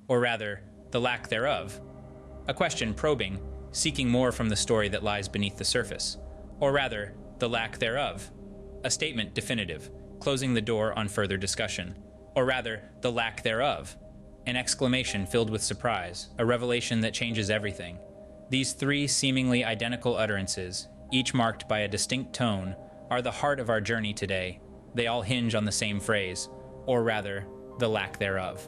or rather, the lack thereof. A question probing, seeking more from the story that lies beneath the surface, or rather, the lack thereof. A statement definitive, closing the door on further discussion, or rather, the lack thereof. An exclamation filled with surprise, a revelation that changes everything. These three seemingly identical utterances, each marked by a distinct tone, are the heart of our journey today. They all hinge on the same phrase, or rather, the lack thereof.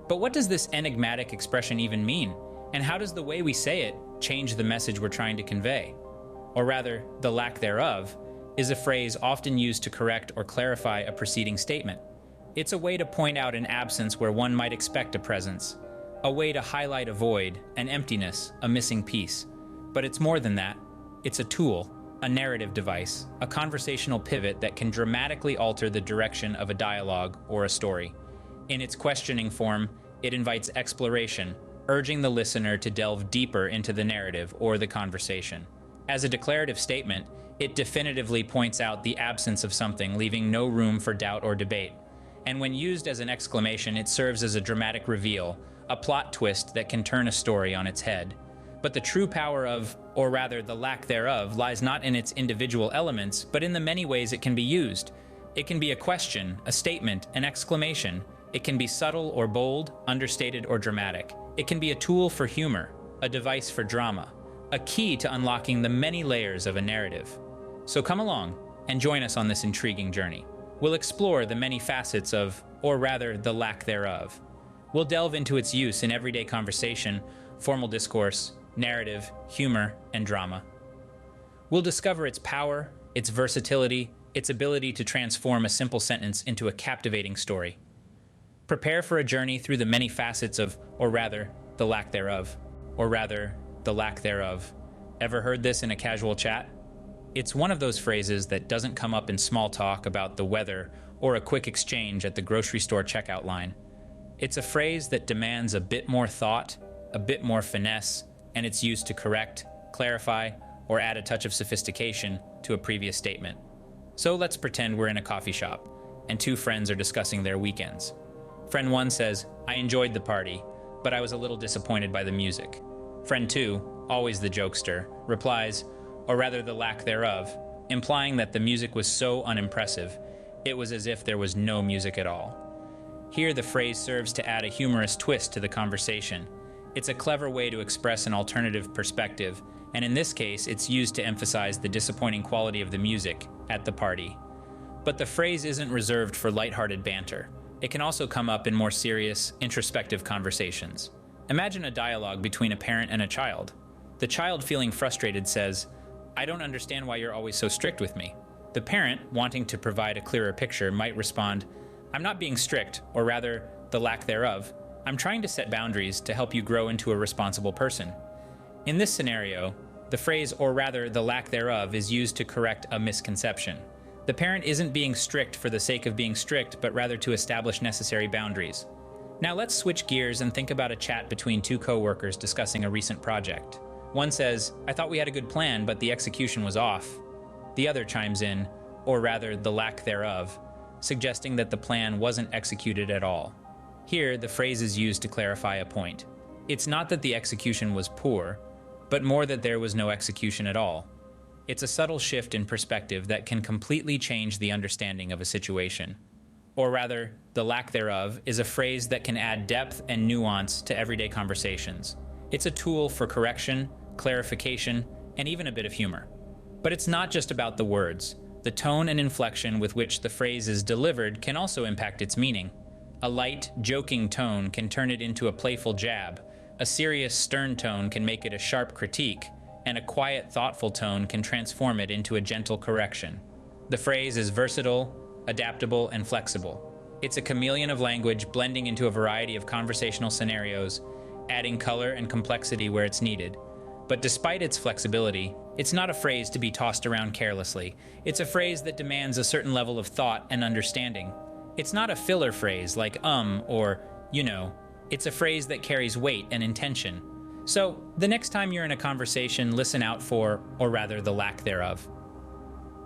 But what does this enigmatic expression even mean? And how does the way we say it change the message we're trying to convey? Or rather, the lack thereof is a phrase often used to correct or clarify a preceding statement. It's a way to point out an absence where one might expect a presence, a way to highlight a void, an emptiness, a missing piece. But it's more than that. It's a tool, a narrative device, a conversational pivot that can dramatically alter the direction of a dialogue or a story. In its questioning form, it invites exploration, urging the listener to delve deeper into the narrative or the conversation. As a declarative statement, it definitively points out the absence of something, leaving no room for doubt or debate. And when used as an exclamation, it serves as a dramatic reveal, a plot twist that can turn a story on its head. But the true power of, or rather the lack thereof, lies not in its individual elements, but in the many ways it can be used. It can be a question, a statement, an exclamation. It can be subtle or bold, understated or dramatic. It can be a tool for humor, a device for drama, a key to unlocking the many layers of a narrative. So come along and join us on this intriguing journey. We'll explore the many facets of, or rather, the lack thereof. We'll delve into its use in everyday conversation, formal discourse, narrative, humor, and drama. We'll discover its power, its versatility, its ability to transform a simple sentence into a captivating story. Prepare for a journey through the many facets of, or rather, the lack thereof. Or rather, the lack thereof. Ever heard this in a casual chat? It's one of those phrases that doesn't come up in small talk about the weather or a quick exchange at the grocery store checkout line. It's a phrase that demands a bit more thought, a bit more finesse, and it's used to correct, clarify, or add a touch of sophistication to a previous statement. So let's pretend we're in a coffee shop, and two friends are discussing their weekends. Friend 1 says, "I enjoyed the party, but I was a little disappointed by the music." Friend 2, always the jokester, replies, or rather the lack thereof, implying that the music was so unimpressive, it was as if there was no music at all. Here the phrase serves to add a humorous twist to the conversation. It's a clever way to express an alternative perspective, and in this case, it's used to emphasize the disappointing quality of the music at the party. But the phrase isn't reserved for lighthearted banter. It can also come up in more serious, introspective conversations. Imagine a dialogue between a parent and a child. The child, feeling frustrated, says, "I don't understand why you're always so strict with me." The parent, wanting to provide a clearer picture, might respond, "I'm not being strict, or rather, the lack thereof. I'm trying to set boundaries to help you grow into a responsible person." In this scenario, the phrase, or rather, the lack thereof, is used to correct a misconception. The parent isn't being strict for the sake of being strict, but rather to establish necessary boundaries. Now let's switch gears and think about a chat between two coworkers discussing a recent project. One says, "I thought we had a good plan, but the execution was off." The other chimes in, or rather, the lack thereof, suggesting that the plan wasn't executed at all. Here, the phrase is used to clarify a point. It's not that the execution was poor, but more that there was no execution at all. It's a subtle shift in perspective that can completely change the understanding of a situation. Or rather, the lack thereof is a phrase that can add depth and nuance to everyday conversations. It's a tool for correction, clarification, and even a bit of humor. But it's not just about the words. The tone and inflection with which the phrase is delivered can also impact its meaning. A light, joking tone can turn it into a playful jab. A serious, stern tone can make it a sharp critique, and a quiet, thoughtful tone can transform it into a gentle correction. The phrase is versatile, adaptable, and flexible. It's a chameleon of language, blending into a variety of conversational scenarios, adding color and complexity where it's needed. But despite its flexibility, it's not a phrase to be tossed around carelessly. It's a phrase that demands a certain level of thought and understanding. It's not a filler phrase like or you know. It's a phrase that carries weight and intention. So, the next time you're in a conversation, listen out for, or rather, the lack thereof.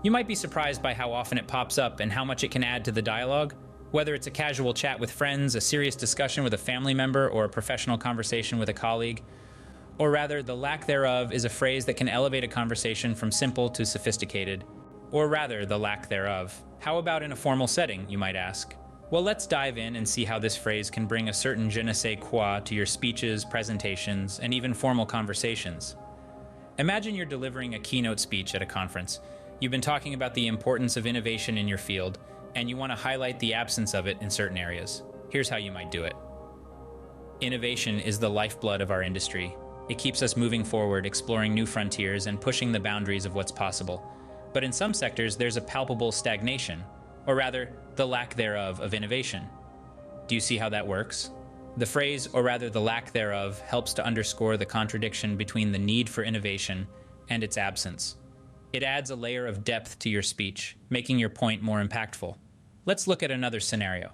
You might be surprised by how often it pops up and how much it can add to the dialogue. Whether it's a casual chat with friends, a serious discussion with a family member, or a professional conversation with a colleague, or rather, the lack thereof is a phrase that can elevate a conversation from simple to sophisticated. Or rather, the lack thereof. How about in a formal setting, you might ask? Well, let's dive in and see how this phrase can bring a certain je ne sais quoi to your speeches, presentations, and even formal conversations. Imagine you're delivering a keynote speech at a conference. You've been talking about the importance of innovation in your field, and you want to highlight the absence of it in certain areas. Here's how you might do it. Innovation is the lifeblood of our industry. It keeps us moving forward, exploring new frontiers, and pushing the boundaries of what's possible. But in some sectors, there's a palpable stagnation, or rather, the lack thereof of innovation. Do you see how that works? The phrase, or rather the lack thereof, helps to underscore the contradiction between the need for innovation and its absence. It adds a layer of depth to your speech, making your point more impactful. Let's look at another scenario.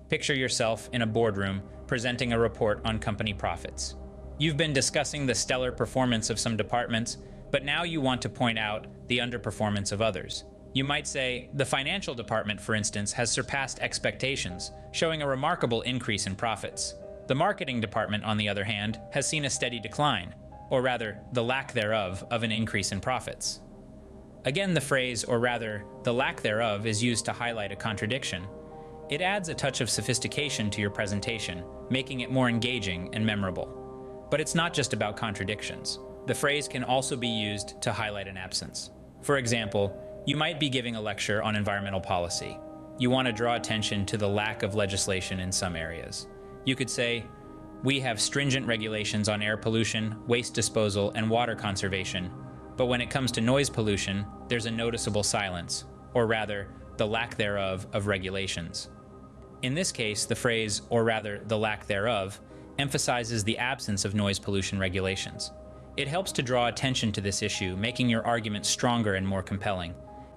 Picture yourself in a boardroom presenting a report on company profits. You've been discussing the stellar performance of some departments, but now you want to point out the underperformance of others. You might say, the financial department, for instance, has surpassed expectations, showing a remarkable increase in profits. The marketing department, on the other hand, has seen a steady decline, or rather, the lack thereof of an increase in profits. Again, the phrase, or rather, the lack thereof, is used to highlight a contradiction. It adds a touch of sophistication to your presentation, making it more engaging and memorable. But it's not just about contradictions. The phrase can also be used to highlight an absence. For example, you might be giving a lecture on environmental policy. You want to draw attention to the lack of legislation in some areas. You could say, we have stringent regulations on air pollution, waste disposal, and water conservation, but when it comes to noise pollution, there's a noticeable silence, or rather, the lack thereof of regulations. In this case, the phrase, or rather, the lack thereof, emphasizes the absence of noise pollution regulations. It helps to draw attention to this issue, making your argument stronger and more compelling.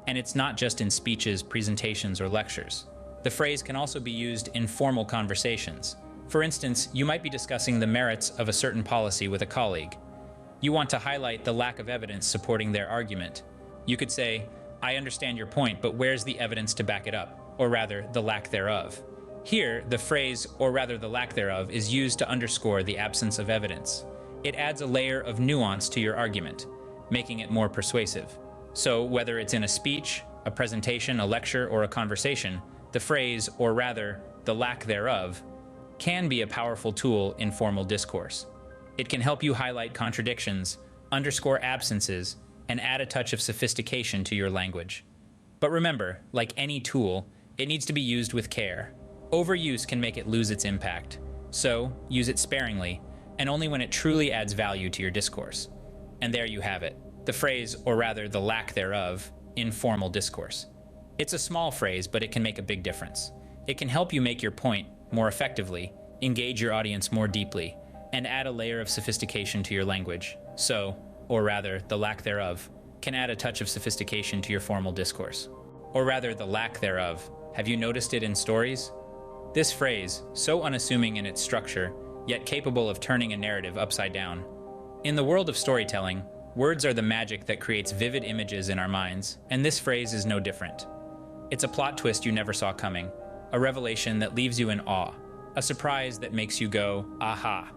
And it's not just in speeches, presentations, or lectures. The phrase can also be used in formal conversations. For instance, you might be discussing the merits of a certain policy with a colleague. You want to highlight the lack of evidence supporting their argument. You could say, I understand your point, but where's the evidence to back it up? Or rather, the lack thereof. Here, the phrase, or rather the lack thereof, is used to underscore the absence of evidence. It adds a layer of nuance to your argument, making it more persuasive. So, whether it's in a speech, a presentation, a lecture, or a conversation, the phrase, or rather, the lack thereof, can be a powerful tool in formal discourse. It can help you highlight contradictions, underscore absences, and add a touch of sophistication to your language. But remember, like any tool, it needs to be used with care. Overuse can make it lose its impact. So, use it sparingly, and only when it truly adds value to your discourse. And there you have it, the phrase, or rather the lack thereof, in formal discourse. It's a small phrase, but it can make a big difference. It can help you make your point more effectively, engage your audience more deeply, and add a layer of sophistication to your language. So, or rather, the lack thereof, can add a touch of sophistication to your formal discourse. Or rather, the lack thereof. Have you noticed it in stories? This phrase, so unassuming in its structure, yet capable of turning a narrative upside down. In the world of storytelling, words are the magic that creates vivid images in our minds, and this phrase is no different. It's a plot twist you never saw coming, a revelation that leaves you in awe, a surprise that makes you go, aha.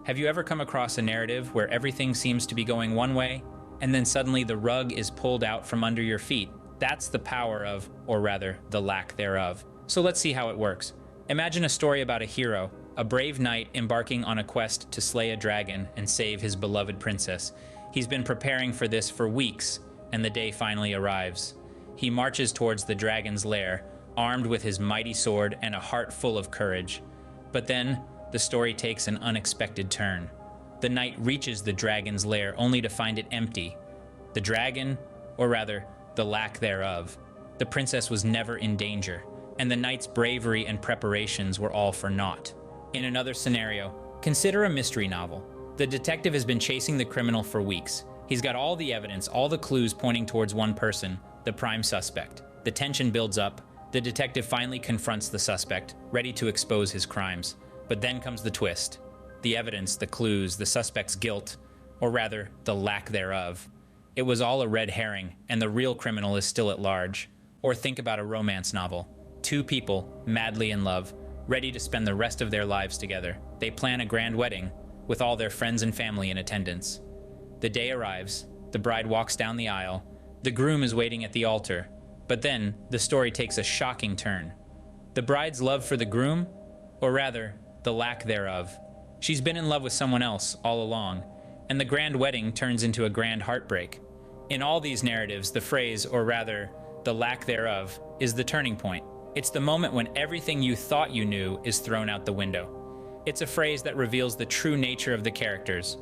Have you ever come across a narrative where everything seems to be going one way, and then suddenly the rug is pulled out from under your feet? That's the power of, or rather, the lack thereof. So let's see how it works. Imagine a story about a hero, a brave knight embarking on a quest to slay a dragon and save his beloved princess. He's been preparing for this for weeks, and the day finally arrives. He marches towards the dragon's lair, armed with his mighty sword and a heart full of courage. But then, the story takes an unexpected turn. The knight reaches the dragon's lair only to find it empty. The dragon, or rather, the lack thereof. The princess was never in danger, and the knight's bravery and preparations were all for naught. In another scenario, consider a mystery novel. The detective has been chasing the criminal for weeks. He's got all the evidence, all the clues pointing towards one person, the prime suspect. The tension builds up. The detective finally confronts the suspect, ready to expose his crimes. But then comes the twist. The evidence, the clues, the suspect's guilt, or rather, the lack thereof. It was all a red herring, and the real criminal is still at large. Or think about a romance novel. Two people, madly in love, ready to spend the rest of their lives together. They plan a grand wedding, with all their friends and family in attendance. The day arrives, the bride walks down the aisle, the groom is waiting at the altar, but then the story takes a shocking turn. The bride's love for the groom, or rather, the lack thereof. She's been in love with someone else all along, and the grand wedding turns into a grand heartbreak. In all these narratives, the phrase, or rather, the lack thereof, is the turning point. It's the moment when everything you thought you knew is thrown out the window. It's a phrase that reveals the true nature of the characters,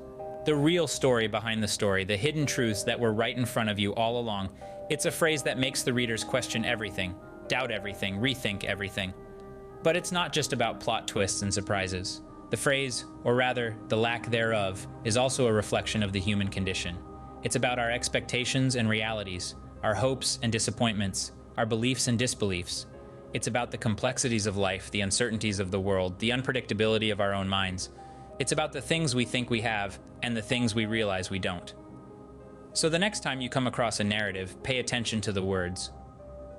the real story behind the story, the hidden truths that were right in front of you all along. It's a phrase that makes the readers question everything, doubt everything, rethink everything. But it's not just about plot twists and surprises. The phrase, or rather, the lack thereof, is also a reflection of the human condition. It's about our expectations and realities, our hopes and disappointments, our beliefs and disbeliefs. It's about the complexities of life, the uncertainties of the world, the unpredictability of our own minds. It's about the things we think we have and the things we realize we don't. So the next time you come across a narrative, pay attention to the words.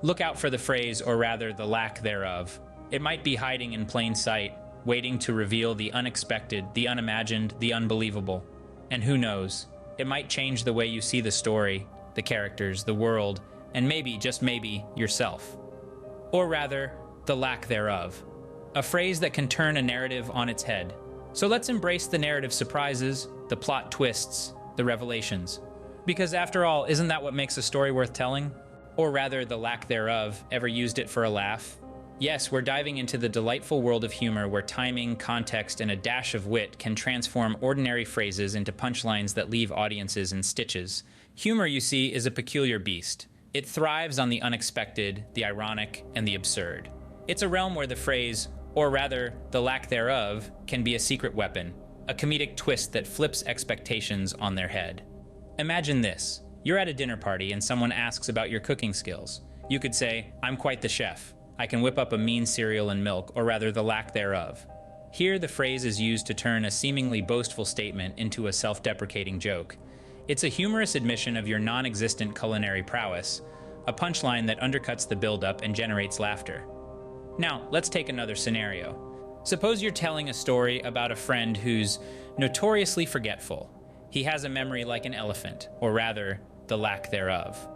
Look out for the phrase, or rather, the lack thereof. It might be hiding in plain sight, waiting to reveal the unexpected, the unimagined, the unbelievable. And who knows, it might change the way you see the story, the characters, the world, and maybe, just maybe, yourself. Or rather, the lack thereof. A phrase that can turn a narrative on its head. So let's embrace the narrative surprises, the plot twists, the revelations. Because after all, isn't that what makes a story worth telling? Or rather, the lack thereof. Ever used it for a laugh? Yes, we're diving into the delightful world of humor where timing, context, and a dash of wit can transform ordinary phrases into punchlines that leave audiences in stitches. Humor, you see, is a peculiar beast. It thrives on the unexpected, the ironic, and the absurd. It's a realm where the phrase, or rather, the lack thereof, can be a secret weapon, a comedic twist that flips expectations on their head. Imagine this. You're at a dinner party and someone asks about your cooking skills. You could say, "I'm quite the chef. I can whip up a mean cereal and milk," or rather, the lack thereof. Here, the phrase is used to turn a seemingly boastful statement into a self-deprecating joke. It's a humorous admission of your non-existent culinary prowess, a punchline that undercuts the build-up and generates laughter. Now, let's take another scenario. Suppose you're telling a story about a friend who's notoriously forgetful. He has a memory like an elephant, or rather, the lack thereof.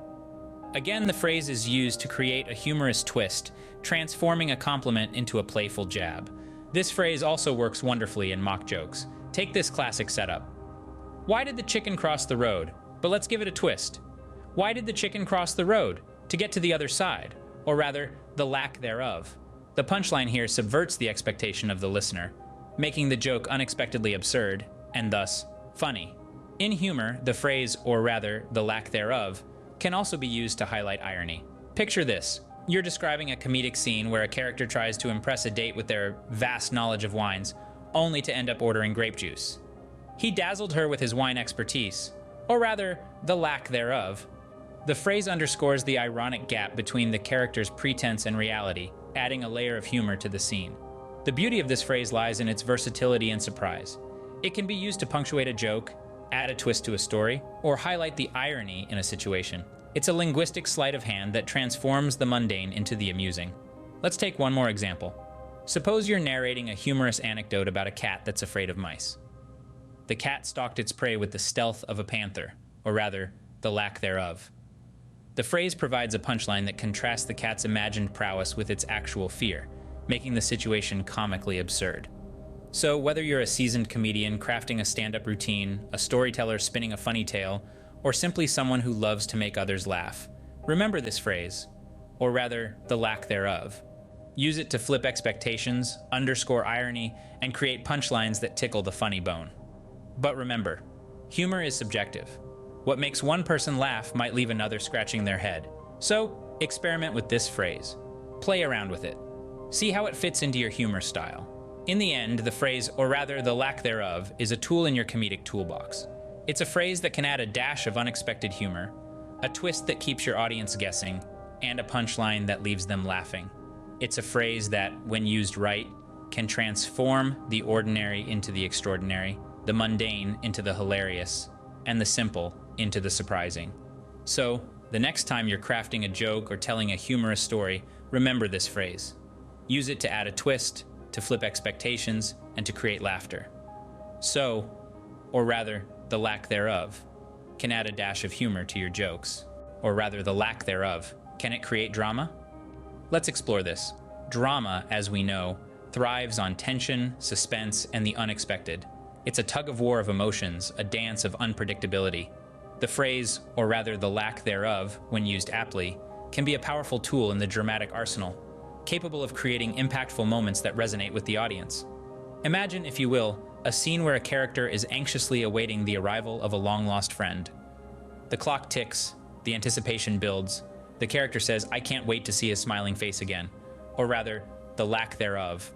Again, the phrase is used to create a humorous twist, transforming a compliment into a playful jab. This phrase also works wonderfully in mock jokes. Take this classic setup. Why did the chicken cross the road? But let's give it a twist. Why did the chicken cross the road? To get to the other side, or rather, the lack thereof. The punchline here subverts the expectation of the listener, making the joke unexpectedly absurd, and thus, funny. In humor, the phrase, or rather, the lack thereof, can also be used to highlight irony. Picture this. You're describing a comedic scene where a character tries to impress a date with their vast knowledge of wines, only to end up ordering grape juice. He dazzled her with his wine expertise, or rather, the lack thereof. The phrase underscores the ironic gap between the character's pretense and reality, adding a layer of humor to the scene. The beauty of this phrase lies in its versatility and surprise. It can be used to punctuate a joke, add a twist to a story, or highlight the irony in a situation. It's a linguistic sleight of hand that transforms the mundane into the amusing. Let's take one more example. Suppose you're narrating a humorous anecdote about a cat that's afraid of mice. The cat stalked its prey with the stealth of a panther, or rather, the lack thereof. The phrase provides a punchline that contrasts the cat's imagined prowess with its actual fear, making the situation comically absurd. So, whether you're a seasoned comedian crafting a stand-up routine, a storyteller spinning a funny tale, or simply someone who loves to make others laugh, remember this phrase, or rather, the lack thereof. Use it to flip expectations, underscore irony, and create punchlines that tickle the funny bone. But remember, humor is subjective. What makes one person laugh might leave another scratching their head. So, experiment with this phrase. Play around with it. See how it fits into your humor style. In the end, the phrase, or rather the lack thereof, is a tool in your comedic toolbox. It's a phrase that can add a dash of unexpected humor, a twist that keeps your audience guessing, and a punchline that leaves them laughing. It's a phrase that, when used right, can transform the ordinary into the extraordinary, the mundane into the hilarious, and the simple into the surprising. So, the next time you're crafting a joke or telling a humorous story, Remember this phrase. Use it to add a twist, to flip expectations, and to create laughter. So, or rather, the lack thereof, can add a dash of humor to your jokes. Or rather, the lack thereof, can it create drama? Let's explore this. Drama, as we know, thrives on tension, suspense, and the unexpected. It's a tug-of-war of emotions, a dance of unpredictability. The phrase, or rather the lack thereof, when used aptly, can be a powerful tool in the dramatic arsenal, capable of creating impactful moments that resonate with the audience. Imagine, if you will, a scene where a character is anxiously awaiting the arrival of a long-lost friend. The clock ticks, the anticipation builds, the character says, "I can't wait to see his smiling face again," or rather, the lack thereof.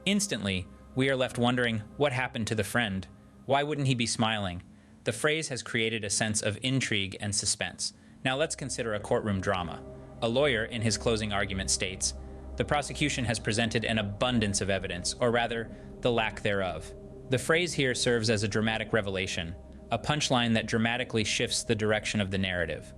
Instantly, we are left wondering, what happened to the friend? Why wouldn't he be smiling? The phrase has created a sense of intrigue and suspense. Now let's consider a courtroom drama. A lawyer, in his closing argument, states, "The prosecution has presented an abundance of evidence," or rather, the lack thereof. The phrase here serves as a dramatic revelation, a punchline that dramatically shifts the direction of the narrative.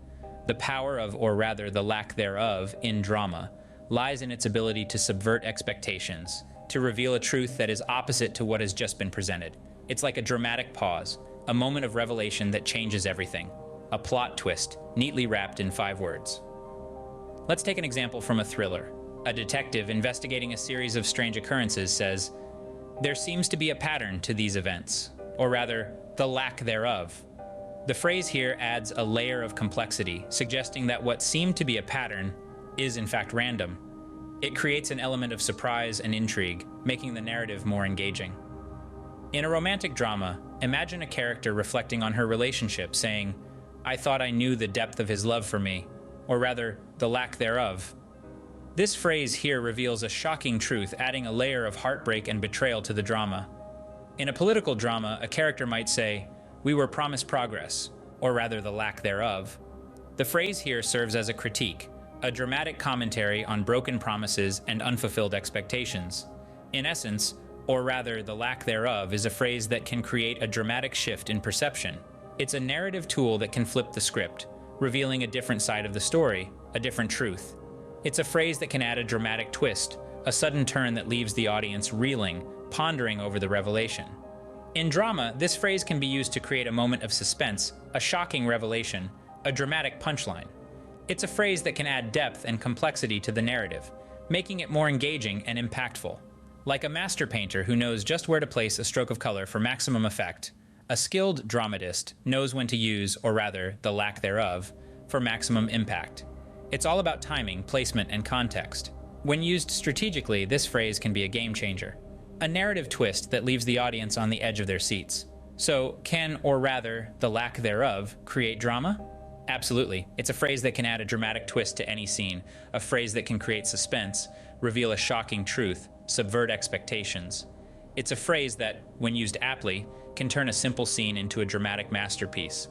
The power of, or rather, the lack thereof, in drama lies in its ability to subvert expectations, to reveal a truth that is opposite to what has just been presented. It's like a dramatic pause, a moment of revelation that changes everything. A plot twist, neatly wrapped in 5 words. Let's take an example from a thriller. A detective investigating a series of strange occurrences says, "There seems to be a pattern to these events," or rather, the lack thereof. The phrase here adds a layer of complexity, suggesting that what seemed to be a pattern is in fact random. It creates an element of surprise and intrigue, making the narrative more engaging. In a romantic drama, imagine a character reflecting on her relationship, saying, "I thought I knew the depth of his love for me," or rather, the lack thereof. This phrase here reveals a shocking truth, adding a layer of heartbreak and betrayal to the drama. In a political drama, a character might say, "We were promised progress," or rather the lack thereof. The phrase here serves as a critique, a dramatic commentary on broken promises and unfulfilled expectations. In essence, or rather the lack thereof, is a phrase that can create a dramatic shift in perception. It's a narrative tool that can flip the script, revealing a different side of the story, a different truth. It's a phrase that can add a dramatic twist, a sudden turn that leaves the audience reeling, pondering over the revelation. In drama, this phrase can be used to create a moment of suspense, a shocking revelation, a dramatic punchline. It's a phrase that can add depth and complexity to the narrative, making it more engaging and impactful. Like a master painter who knows just where to place a stroke of color for maximum effect, a skilled dramatist knows when to use, or rather, the lack thereof, for maximum impact. It's all about timing, placement, and context. When used strategically, this phrase can be a game changer, a narrative twist that leaves the audience on the edge of their seats. So, can, or rather, the lack thereof, create drama? Absolutely. It's a phrase that can add a dramatic twist to any scene, a phrase that can create suspense, reveal a shocking truth, subvert expectations. It's a phrase that, when used aptly, can turn a simple scene into a dramatic masterpiece.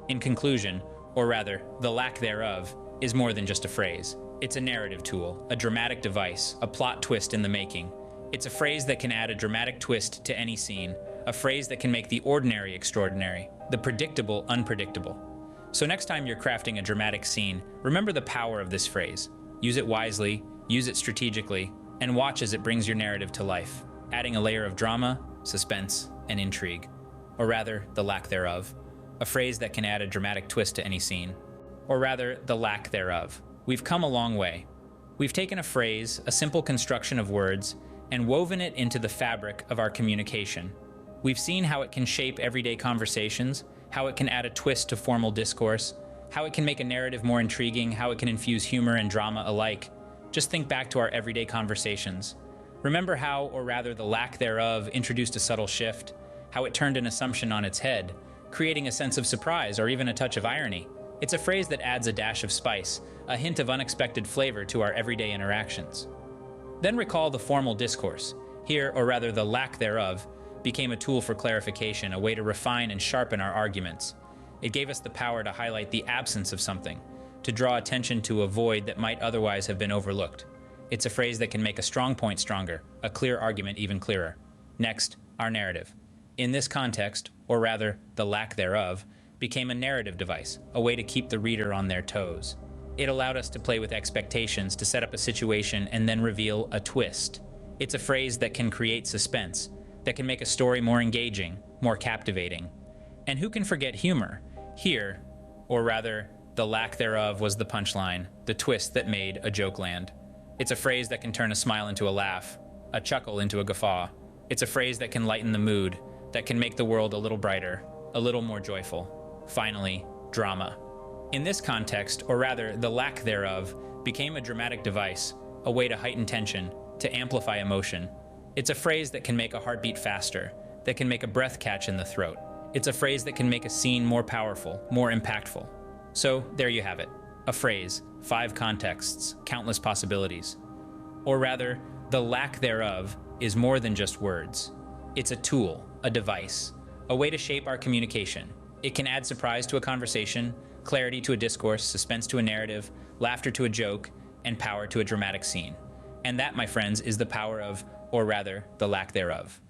In conclusion, or rather, the lack thereof, is more than just a phrase. It's a narrative tool, a dramatic device, a plot twist in the making. It's a phrase that can add a dramatic twist to any scene, a phrase that can make the ordinary extraordinary, the predictable unpredictable. So next time you're crafting a dramatic scene, remember the power of this phrase. Use it wisely, use it strategically, and watch as it brings your narrative to life, adding a layer of drama, suspense, and intrigue. Or rather, the lack thereof. A phrase that can add a dramatic twist to any scene. Or rather, the lack thereof. We've come a long way. We've taken a phrase, a simple construction of words, and woven it into the fabric of our communication. We've seen how it can shape everyday conversations, how it can add a twist to formal discourse, how it can make a narrative more intriguing, how it can infuse humor and drama alike. Just think back to our everyday conversations. Remember how, or rather the lack thereof, introduced a subtle shift, how it turned an assumption on its head, creating a sense of surprise or even a touch of irony. It's a phrase that adds a dash of spice, a hint of unexpected flavor to our everyday interactions. Then recall the formal discourse. Here, or rather the lack thereof, became a tool for clarification, a way to refine and sharpen our arguments. It gave us the power to highlight the absence of something, to draw attention to a void that might otherwise have been overlooked. It's a phrase that can make a strong point stronger, a clear argument even clearer. Next, our narrative. In this context, or rather, the lack thereof, became a narrative device, a way to keep the reader on their toes. It allowed us to play with expectations, to set up a situation and then reveal a twist. It's a phrase that can create suspense, that can make a story more engaging, more captivating. And who can forget humor? Here, or rather, the lack thereof was the punchline, the twist that made a joke land. It's a phrase that can turn a smile into a laugh, a chuckle into a guffaw. It's a phrase that can lighten the mood, that can make the world a little brighter, a little more joyful. Finally, drama. In this context, or rather, the lack thereof, became a dramatic device, a way to heighten tension, to amplify emotion. It's a phrase that can make a heartbeat faster, that can make a breath catch in the throat. It's a phrase that can make a scene more powerful, more impactful. So, there you have it. A phrase, 5 contexts, countless possibilities. Or rather, the lack thereof is more than just words. It's a tool, a device, a way to shape our communication. It can add surprise to a conversation, clarity to a discourse, suspense to a narrative, laughter to a joke, and power to a dramatic scene. And that, my friends, is the power of, or rather, the lack thereof.